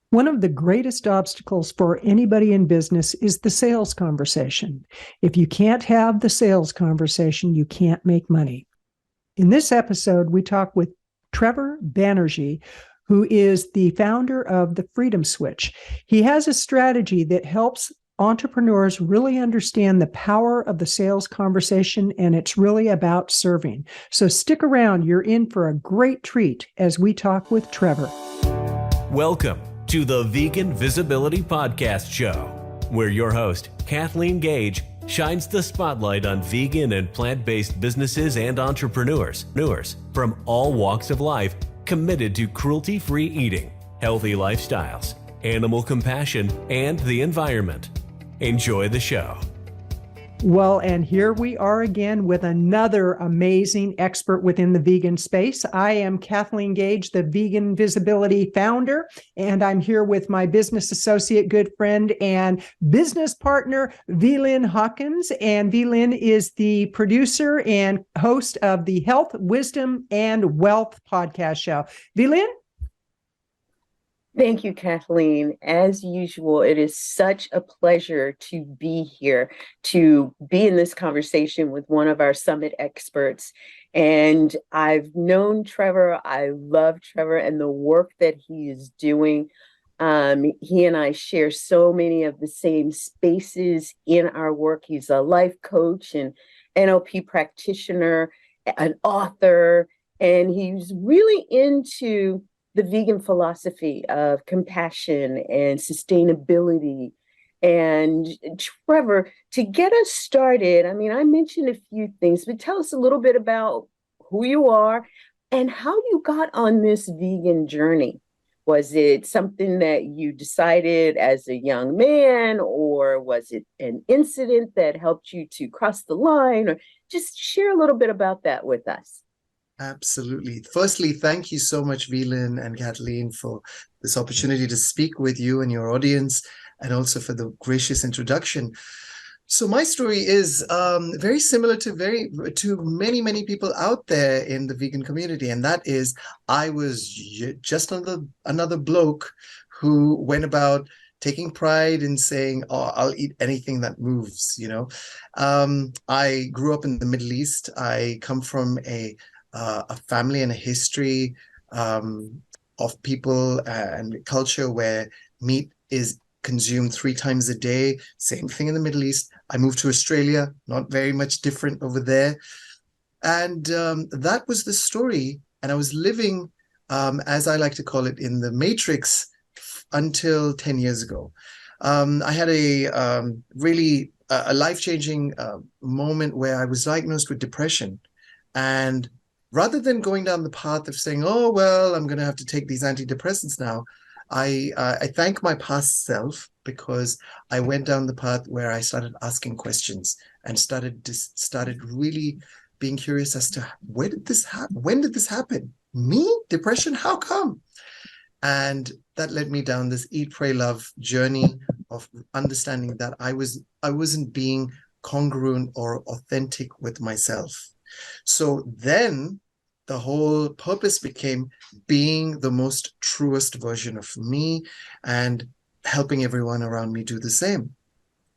One of the greatest obstacles for anybody in business is the sales conversation. If you can't have the sales conversation, you can't make money. In this episode, we talk with Trevor Banerjee, who is the founder of the Freedom Switch. He has a strategy that helps entrepreneurs really understand the power of the sales conversation, and it's really about serving. So stick around. You're in for a great treat as we talk with Trevor. Welcome to the Vegan Visibility Podcast Show, where your host, Kathleen Gage, shines the spotlight on vegan and plant-based businesses and entrepreneurs from all walks of life committed to cruelty-free eating, healthy lifestyles, animal compassion, and the environment. Enjoy the show. Well, and here we are again with another amazing expert within the vegan space. I am Kathleen Gage, the Vegan Visibility founder, and I'm here with my business associate, good friend, and business partner, Vlyn Hawkins. And Vlyn is the producer and host of the Health, Wisdom, and Wealth podcast show. Vlyn? Thank you, Kathleen. As usual, it is such a pleasure to be here, to be in this conversation with one of our summit experts. And I've known Trevor. I love Trevor and the work that he is doing. He and I share so many of the same spaces in our work. He's a life coach and NLP practitioner, an author, and he's really into the vegan philosophy of compassion and sustainability. And Trevor, to get us started, I mentioned a few things, but tell us a little bit about who you are and how you got on this vegan journey. Was it something that you decided as a young man, or was it an incident that helped you to cross the line? Or just share a little bit about that with us. Absolutely. Firstly, thank you so much, Vlyn and Kathleen, for this opportunity to speak with you and your audience, and also for the gracious introduction. So my story is very similar to many people out there in the vegan community, and that is I was just another bloke who went about taking pride in saying, "Oh, I'll eat anything that moves." I grew up in the Middle East. I come from a family and a history of people and culture where meat is consumed 3 times a day. Same thing in the Middle East. I moved to Australia, not very much different over there. And that was the story. And I was living, as I like to call it, in the matrix until 10 years ago. I had a really life-changing moment where I was diagnosed with depression. And rather than going down the path of saying, "Oh, well, I'm going to have to take these antidepressants now," I thank my past self, because I went down the path where I started asking questions and started really being curious as to when did this happen? Me? Depression? How come? And that led me down this Eat, Pray, Love journey of understanding that I wasn't being congruent or authentic with myself. So then the whole purpose became being the most truest version of me and helping everyone around me do the same.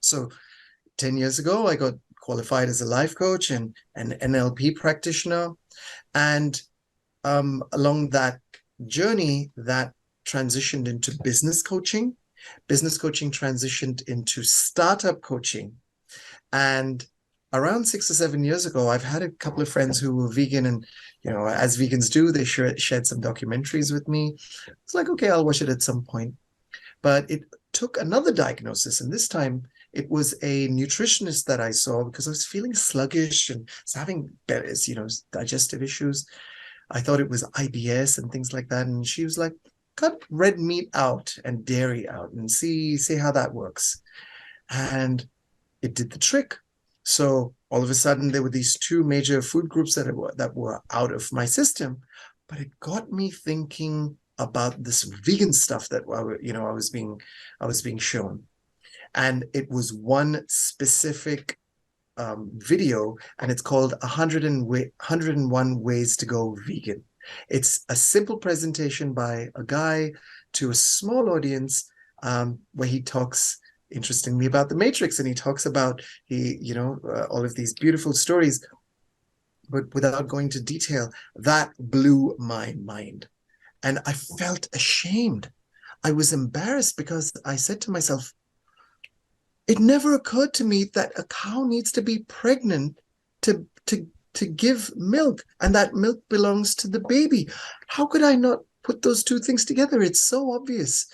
So 10 years ago, I got qualified as a life coach and an NLP practitioner. And along that journey, that transitioned into business coaching. Business coaching transitioned into startup coaching. And around 6 or 7 years ago, I've had a couple of friends who were vegan, and as vegans do, they shared some documentaries with me. It's like, okay, I'll watch it at some point. But it took another diagnosis, and this time it was a nutritionist that I saw because I was feeling sluggish and was having digestive issues. I thought it was IBS and things like that, and she was like, "Cut red meat out and dairy out and see how that works." And it did the trick. So all of a sudden, there were these 2 major food groups that were out of my system, but it got me thinking about this vegan stuff that I was being shown, and it was one specific video, and it's called 101 Ways to Go Vegan. It's a simple presentation by a guy to a small audience where he talks, interestingly, about the Matrix, and he talks about all of these beautiful stories, but without going to detail. That blew my mind, and I felt ashamed. I was embarrassed because I said to myself, it never occurred to me that a cow needs to be pregnant to give milk, and that milk belongs to the baby. How could I not put those two things together? It's so obvious.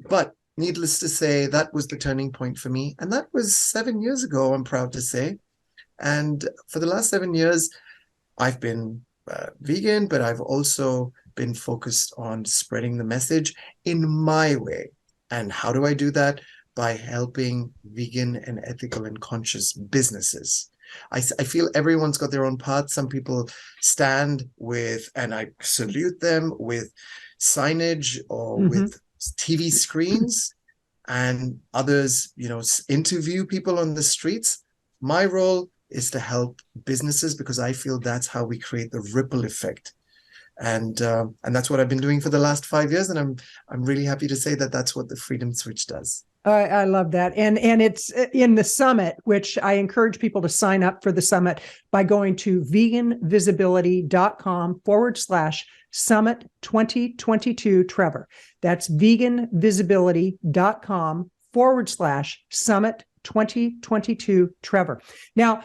But needless to say, that was the turning point for me. And that was 7 years ago, I'm proud to say. And for the last 7 years, I've been vegan, but I've also been focused on spreading the message in my way. And how do I do that? By helping vegan and ethical and conscious businesses. I feel everyone's got their own path. Some people stand with, and I salute them, with signage or with TV screens, and others, interview people on the streets. My role is to help businesses, because I feel that's how we create the ripple effect. And that's what I've been doing for the last 5 years. And I'm really happy to say that that's what the Freedom Switch does. I love that. And it's in the summit, which I encourage people to sign up for the summit by going to veganvisibility.com/summit 2022 Trevor. That's veganvisibility.com/summit 2022 Trevor. Now,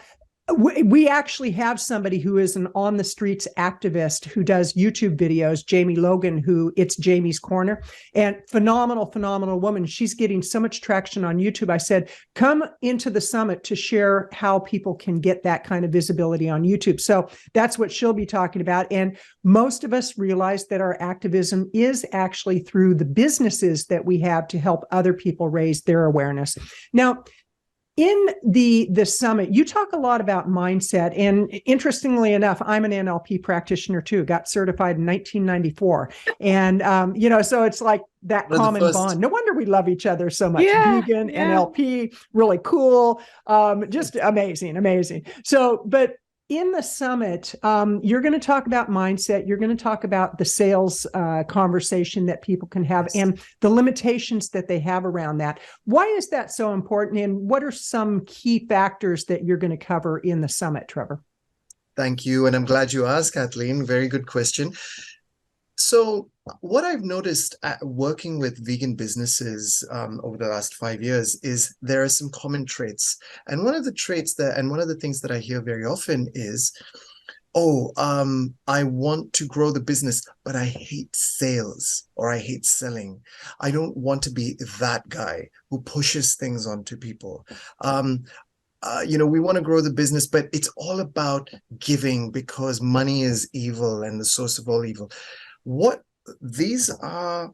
we actually have somebody who is an on the streets activist who does YouTube videos, Jamie Logan, who it's Jamie's Corner, and phenomenal woman. She's getting so much traction on YouTube. I said, come into the summit to share how people can get that kind of visibility on YouTube. So that's what she'll be talking about. And most of us realize that our activism is actually through the businesses that we have to help other people raise their awareness. Now, in the summit, you talk a lot about mindset. And interestingly enough, I'm an NLP practitioner too, got certified in 1994. And, so it's like that common bond. No wonder we love each other so much. Vegan, NLP, really cool. Just amazing. So, but in the summit, you're going to talk about mindset. You're going to talk about the sales conversation that people can have and the limitations that they have around that. Why is that so important? And what are some key factors that you're going to cover in the summit, Trevor? Thank you. And I'm glad you asked, Kathleen. Very good question. So what I've noticed working with vegan businesses over the last 5 years is there are some common traits. And one of the traits and one of the things that I hear very often is, I want to grow the business, but I hate sales, or I hate selling. I don't want to be that guy who pushes things onto people. We want to grow the business, but it's all about giving because money is evil and the source of all evil. These are,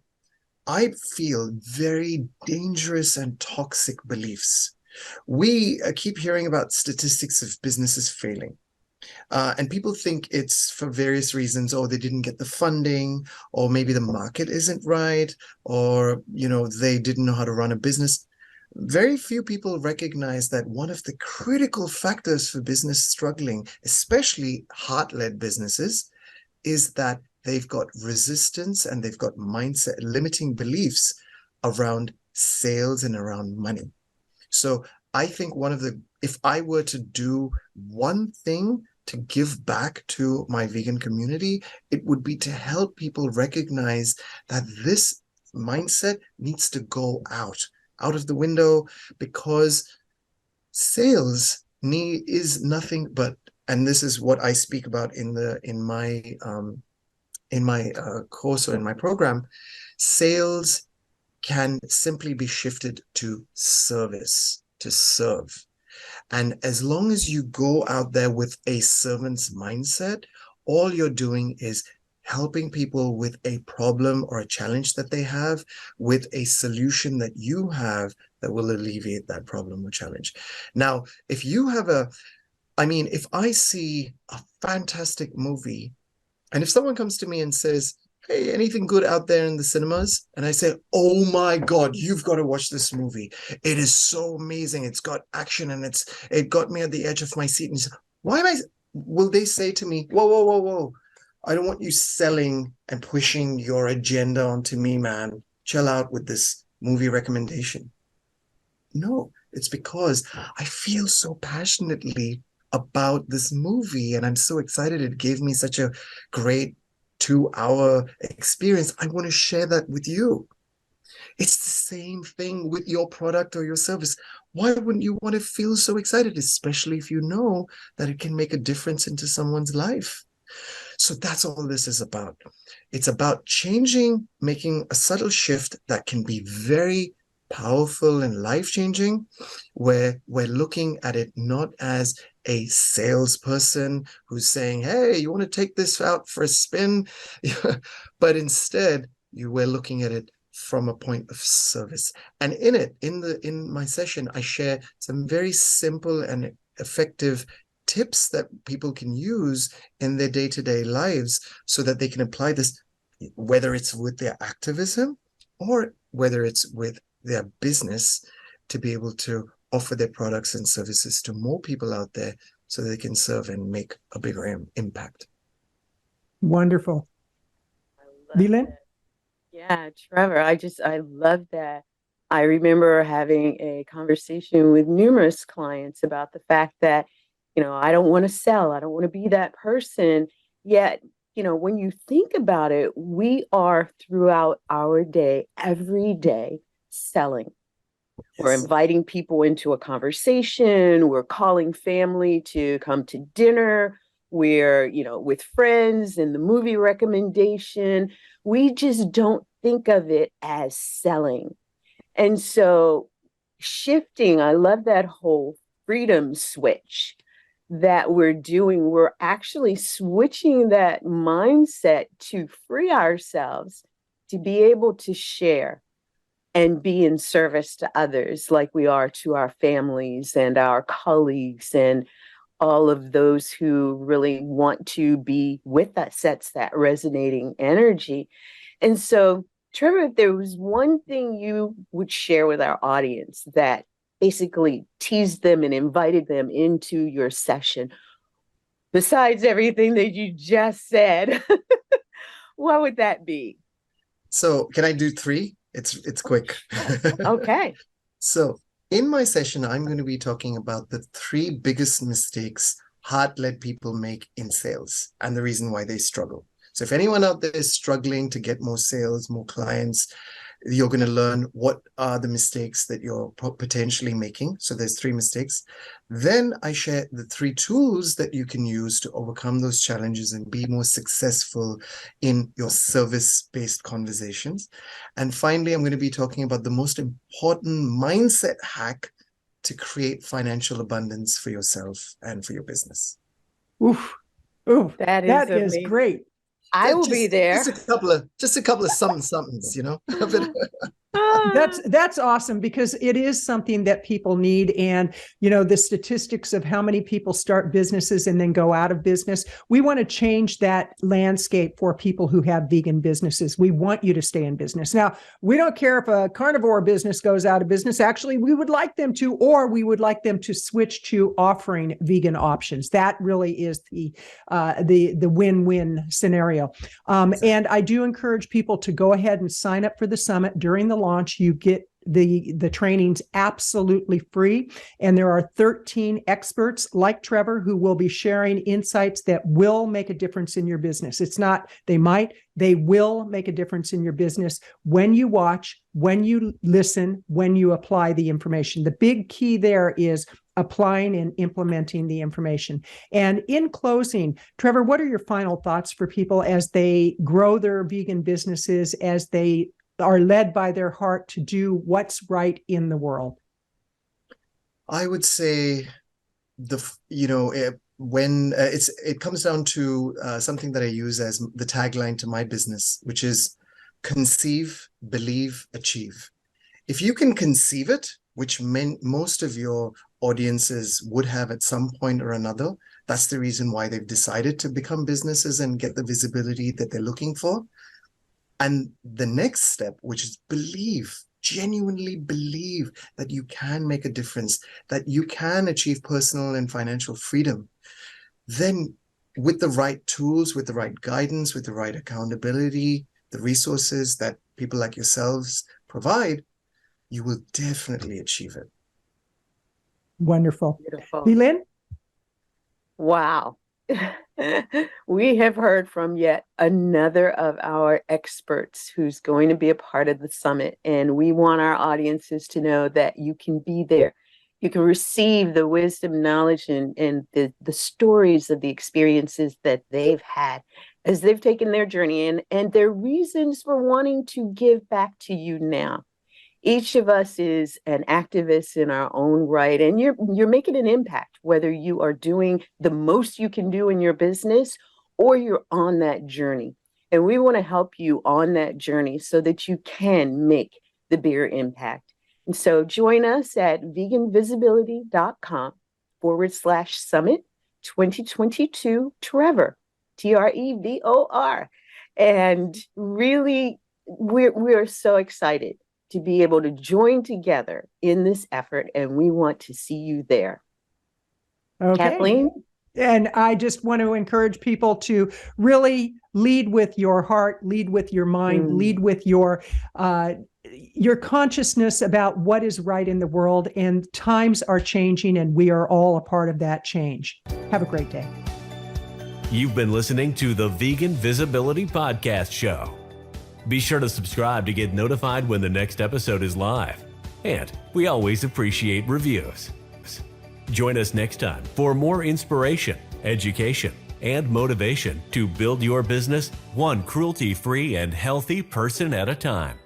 I feel, very dangerous and toxic beliefs. We keep hearing about statistics of businesses failing. And people think it's for various reasons. They didn't get the funding, or maybe the market isn't right, or, they didn't know how to run a business. Very few people recognize that one of the critical factors for business struggling, especially heart-led businesses, is that they've got resistance and they've got mindset, limiting beliefs around sales and around money. So I think if I were to do one thing to give back to my vegan community, it would be to help people recognize that this mindset needs to go out of the window, because sales is nothing but, and this is what I speak about in my course or in my program, sales can simply be shifted to service, to serve. And as long as you go out there with a servant's mindset, all you're doing is helping people with a problem or a challenge that they have, with a solution that you have that will alleviate that problem or challenge. Now, if I see a fantastic movie, and if someone comes to me and says, hey, anything good out there in the cinemas? And I say, oh my God, you've got to watch this movie. It is so amazing. It's got action and it got me at the edge of my seat. And will they say to me, whoa, I don't want you selling and pushing your agenda onto me, man. Chill out with this movie recommendation. No, it's because I feel so passionately about this movie and I'm so excited. It gave me such a great 2 hour experience. I want to share that with you. It's the same thing with your product or your service. Why wouldn't you want to feel so excited, especially if you know that it can make a difference into someone's life? So that's all this is about. It's about changing, making a subtle shift that can be very powerful and life-changing, where we're looking at it not as a salesperson who's saying, hey, you want to take this out for a spin? But instead, we're looking at it from a point of service. And in my session, I share some very simple and effective tips that people can use in their day-to-day lives so that they can apply this, whether it's with their activism or whether it's with their business, to be able to offer their products and services to more people out there so they can serve and make a bigger impact. Wonderful. Leland? Yeah, Trevor, I love that. I remember having a conversation with numerous clients about the fact that, I don't want to sell. I don't want to be that person. Yet, when you think about it, we are throughout our day, every day, selling. Yes. We're inviting people into a conversation. We're calling family to come to dinner. We're, with friends and the movie recommendation. We just don't think of it as selling. And so shifting, I love that whole freedom switch that we're doing. We're actually switching that mindset to free ourselves to be able to share and be in service to others like we are to our families and our colleagues and all of those who really want to be with us. That's that resonating energy. And so, Trevor, if there was one thing you would share with our audience that basically teased them and invited them into your session, besides everything that you just said, what would that be? So can I do 3? It's quick. Okay. So in my session, I'm going to be talking about the 3 biggest mistakes heart-led people make in sales and the reason why they struggle. So if anyone out there is struggling to get more sales, more clients, you're going to learn what are the mistakes that you're potentially making. So there's 3 mistakes. Then I share the 3 tools that you can use to overcome those challenges and be more successful in your service-based conversations. And finally, I'm going to be talking about the most important mindset hack to create financial abundance for yourself and for your business. Oof. Oof. That is great. I will be there. Just a couple of somethings, That's awesome, because it is something that people need. And, the statistics of how many people start businesses and then go out of business, we want to change that landscape for people who have vegan businesses. We want you to stay in business. Now, we don't care if a carnivore business goes out of business. Actually, we would like them to, or we would like them to switch to offering vegan options. That really is the win-win scenario. And I do encourage people to go ahead and sign up for the summit. During the launch, you get the trainings absolutely free. And there are 13 experts like Trevor who will be sharing insights that will make a difference in your business. It's not, they will make a difference in your business when you watch, when you listen, when you apply the information. The big key there is applying and implementing the information. And in closing, Trevor, what are your final thoughts for people as they grow their vegan businesses, as they are led by their heart to do what's right in the world? I would say it comes down to something that I use as the tagline to my business, which is conceive, believe, achieve. If you can conceive it, which most of your audiences would have at some point or another, that's the reason why they've decided to become businesses and get the visibility that they're looking for. And the next step, which is believe, genuinely believe that you can make a difference, that you can achieve personal and financial freedom, then with the right tools, with the right guidance, with the right accountability, the resources that people like yourselves provide, you will definitely achieve it. Wonderful. Beautiful. Leland? Wow. We have heard from yet another of our experts who's going to be a part of the summit. And we want our audiences to know that you can be there. You can receive the wisdom, knowledge, and the stories of the experiences that they've had as they've taken their journey and their reasons for wanting to give back to you now. Each of us is an activist in our own right, and you're making an impact, whether you are doing the most you can do in your business or you're on that journey. And we want to help you on that journey so that you can make the bigger impact. And so join us at veganvisibility.com/summit 2022 Trevor, Trevor. And really, we're so excited to be able to join together in this effort, and we want to see you there. Okay. Kathleen? And I just want to encourage people to really lead with your heart, lead with your mind, lead with your consciousness about what is right in the world. And times are changing, and we are all a part of that change. Have a great day. You've been listening to the Vegan Visibility Podcast Show. Be sure to subscribe to get notified when the next episode is live. And we always appreciate reviews. Join us next time for more inspiration, education, and motivation to build your business one cruelty-free and healthy person at a time.